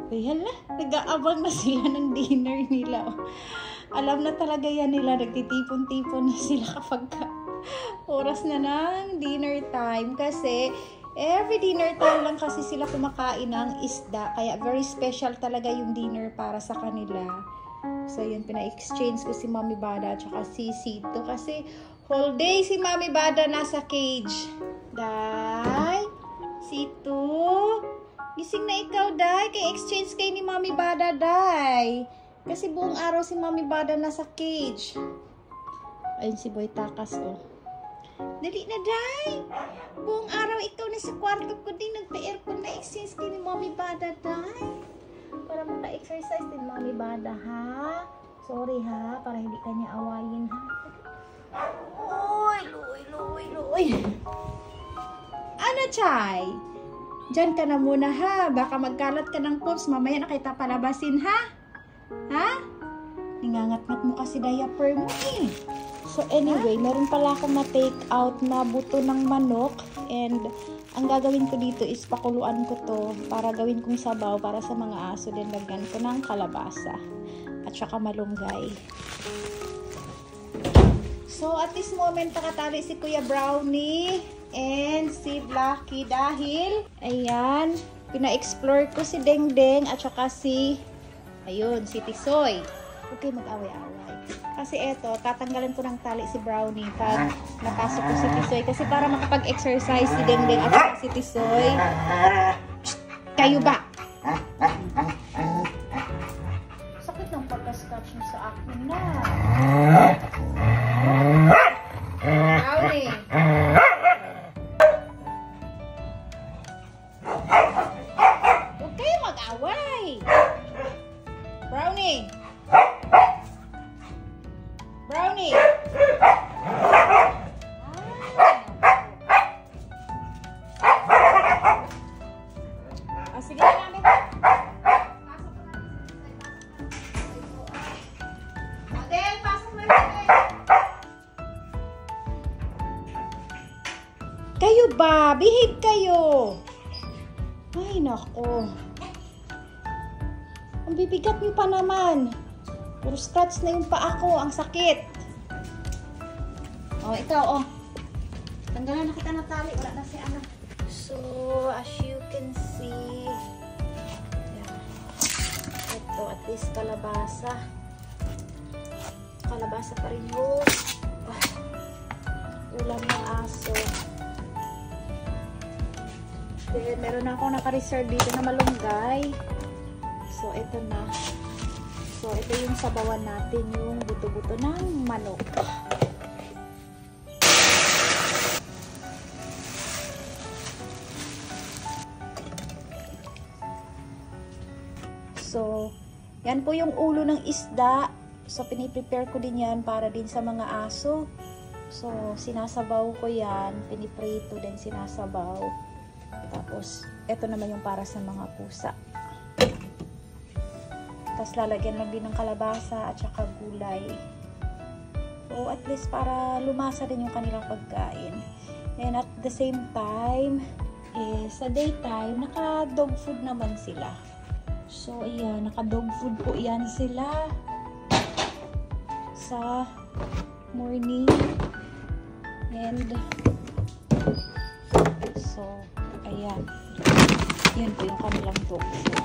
Ay, hala, nag-aabang na sila ng dinner nila. Alam na talaga yan nila, nagtitipon-tipon na sila kapag oras na ng dinner time. Kasi, every dinner time lang kasi sila kumakain ng isda. Kaya, very special talaga yung dinner para sa kanila. So, yun, pina-exchange ko si Mami Bada at saka si Sito. Kasi, whole day si Mami Bada nasa cage. Day, Sito, gising na ikaw, Day. Kaya exchange kayo ni Mami Bada, Day. Kasi buong araw si Mami Bada nasa cage. Ayun si Boy Takas, oh. Dali na, Day. Buong araw ikaw na sa kwarto ko din. Nagpa-aircon na exchange kayo ni Mami Bada, Day. Para maka-exercise din, Mami Bada, ha? Sorry, ha? Para hindi ka niya awayin, ha? Uy, luoy. Ano, Chay? Diyan ka na muna, ha? Baka magkalat ka ng poops. Mamaya na kita palabasin, ha? Ha? Ningangat-ngat mo kasi diaper mo, eh. So, anyway, meron pala akong ma-take out na buto ng manok. And, ang gagawin ko dito is pakuluan ko to para gawin kong sabaw para sa mga aso. Then, lagyan ko ng kalabasa. At saka malunggay. So, at this moment, nakatali si Kuya Brownie and si Blacky dahil, ayan, pina-explore ko si Dengdeng at saka si, ayun, si Tisoy. Okay, mag-away-away. Kasi eto, tatanggalan ko ng tali si Brownie pag napasok ko si Tisoy. Kasi para makapag-exercise si Dengdeng at saka si Tisoy. Shh, kayo ba? Sakit ng pagka-scratch mo sa akin na. Brownie. Huwag kayo mag-away. Brownie. Brownie. Sige na namin. Adel, pasok na namin. Kayo ba? Behave kayo. Ay, nako. Ang bibigat niyo pa naman. Puro scratch na yung paa ko. Ang sakit. Oh, ikaw, oh. Tanggalan na kita ng tali. Wala na si ano. So, as you can see, yan. Ito, at least kalabasa. Kalabasa pa rin yung ulam ng aso. Then, meron na akong naka-reserve dito na malunggay. So, ito na. So, ito yung sabawan natin, yung buto-buto ng manok. So, yan po yung ulo ng isda. So, piniprepare ko din yan para din sa mga aso. So, sinasabaw ko yan. Piniprito din sinasabaw. Tapos, ito naman yung para sa mga pusa. Tapos lalagyan lang din ng kalabasa at saka gulay. So, at least para lumasa din yung kanilang pagkain. And at the same time, sa daytime, naka-dog food naman sila. So, ayan, naka-dog food po yan sila sa morning. And, so, ayan. Yan po yung kanilang dog food.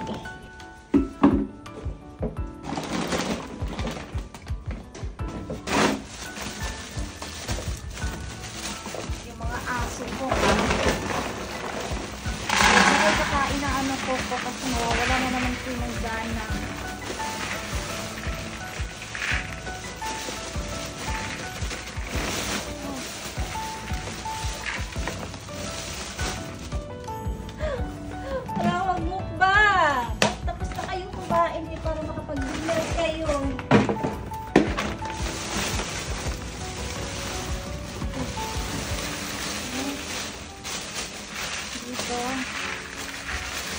Kasi wala na naman po ng gana. Wala, wag mukbang. Tapos na kayong kumain para makapag-dinner kayo. Dito.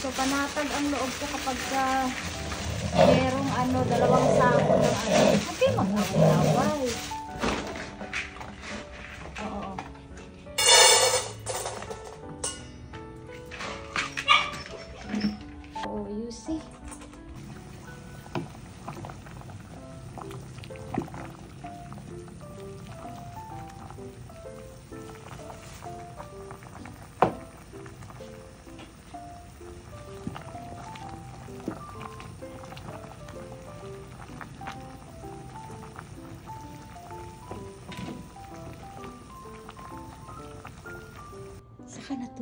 So, panatag ang loob ko kapag merong dalawang sako ng Okay, mag-away-away. Oo. Oh, you see?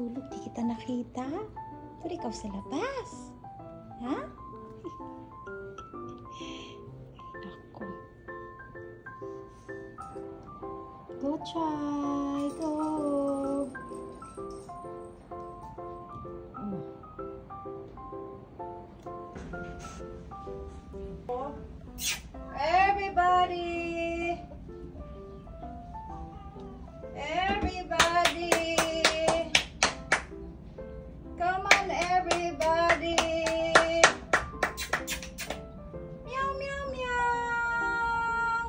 natutulog, di kita nakita. Pero ikaw sa labas. Ha? Ako. Go, Chay. Go. Everybody! Everybody! Come on, everybody! Meow, meow, meow!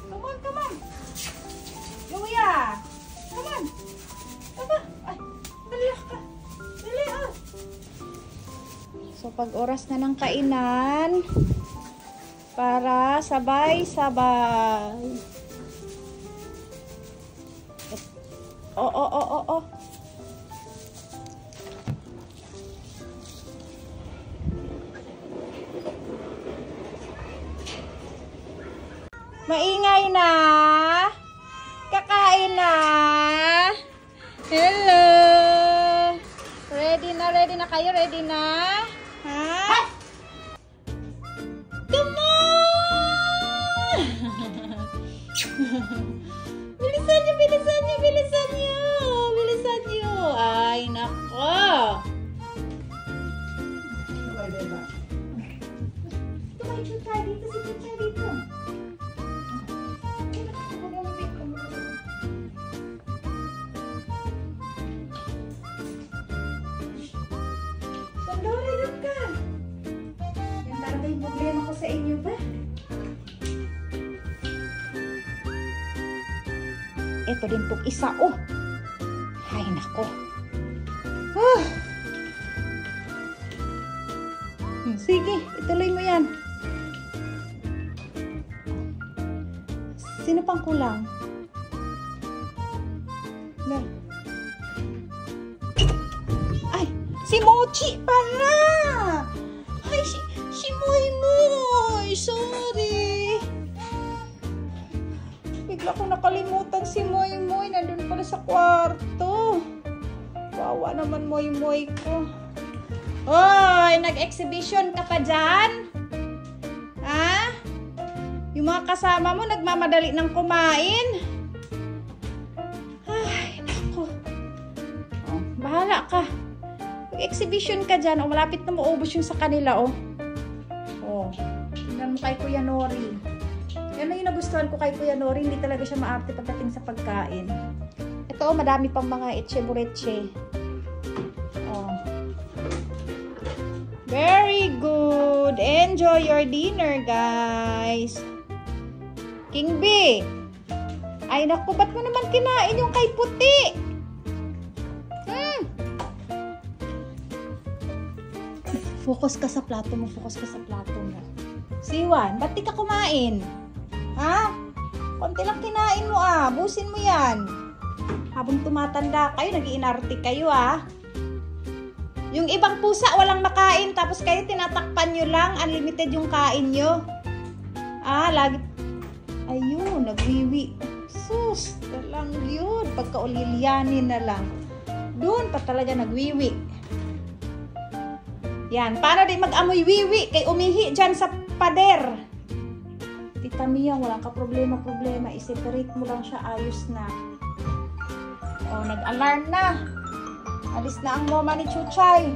Come on, come on! Luya! Come on! Aba! Ay! Dali ka! Dali ah! So, pag oras na ng kainan, para sabay-sabay. Oh. Maingay na. Kakain na. Hello. Ready na kayo? Ready na? Ha? Come on! Bilisan nyo! Ay, nako! Tumay, Chuchay, dito si Chuchay dito. Sandali, doon ka. Yan talaga yung problema ko sa inyo ba? Ito din pong isa, oh. Ay, nako. Sige, ituloy mo yan. Sino pang kulang? Ay, si Mochi pala. Ay, si Moy Moy. Sorry. Bigla ko nakalimutan si Moy Moy. Nandun pala sa kwarto. Wawa naman Moy Moy ko. Hoy, nag-exhibition ka pa dyan? Ha? Yung mga kasama mo nagmamadali ng kumain? Ay, naku. Oh, bahala ka. Mag-exhibition ka dyan. O, malapit na maubos yung sa kanila, oh. Oh, tingnan mo kay Kuya Nori. Yan na yung nagustuhan ko kay Kuya Nori. Hindi talaga siya maarte pagdating sa pagkain. Ito, oh, madami pang mga etche-bureche. Oh. Very good. Enjoy your dinner, guys. King B. Ay, naku, ba't mo naman kinain yung kay puti? Focus ka sa plato mo. Focus ka sa plato mo. Siwan, ba't di ka kumain? Ha? Konti lang kinain mo, ah. Busin mo yan. Habang tumatanda kayo, nag-iinarte kayo, ah. Yung ibang pusa, walang makain. Tapos kayo, tinatakpan nyo lang. Unlimited yung kain nyo. Ah, lagi. Ayun, nagwiwi. Sus, talang yun. Pagkaulilyanin na lang. Doon pa talaga nagwiwi. Yan, para di mag-amoy wiwi. Kay umihi dyan sa pader. Tita Mia, walang ka problema. I-separate mo lang siya. Ayos na. O, nag-alarm na. Alis na ang mama ni Chuchay.